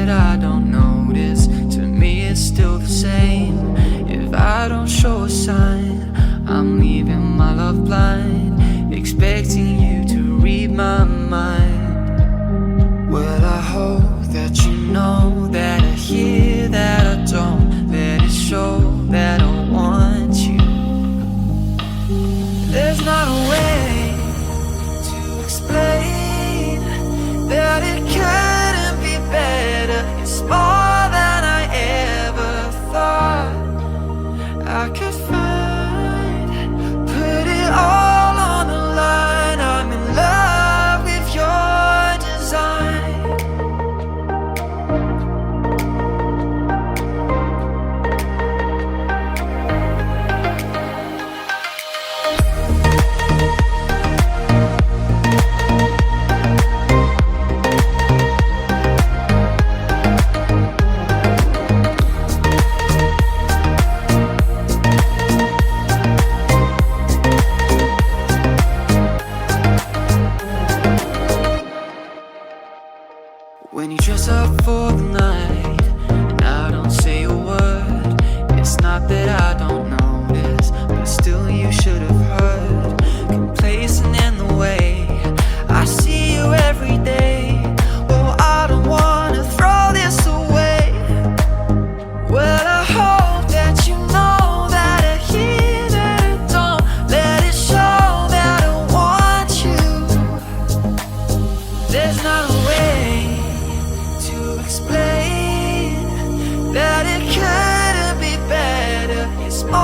that I don't notice. To me it's still the same. If I don't show a sign, I'm leaving my love blind, expecting you to read my mind. Well, I hope that you know that I hear that I don't. Let it show that I want you. There's not a way to explain that it couldn't be better. It's more than I ever thought I could find. Put it all on the line. I'm in love with your design. When you dress up for the night and I don't say a word, it's not that I don't notice, but still you should have heard. Complacent in the way I see you every day. Oh, I don't wanna throw this away. Well, I hope that you know that I hear that I don't. Let it show that I want you. There's not a way to explain that it couldn't be better. It's more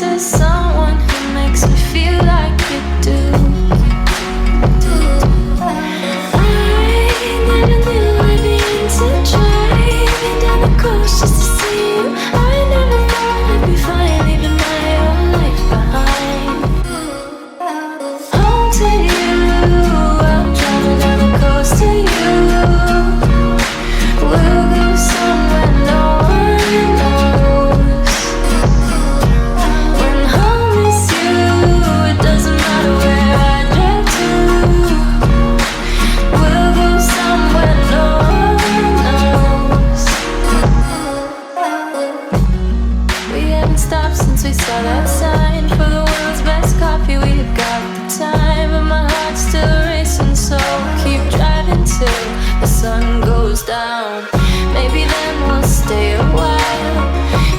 to someone who makes me feel like you do. I never knew I'd be into driving down the coast just to see you. I never thought I'd be fine leaving my own life behind. Home to you, I'm driving down the coast to you. We'll go somewhere no one knows. When home is you, it doesn't matter where I drive to. We'll go somewhere no one knows. We haven't stopped since we saw that sign for the world's best coffee. We've got the time, but my heart's still racing, so keep driving till the sun goes down. Maybe then we'll stay a while,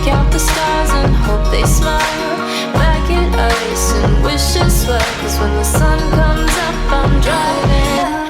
count the stars and hope they smile back at us and wish us well. 'Cause when the sun comes up, I'm driving.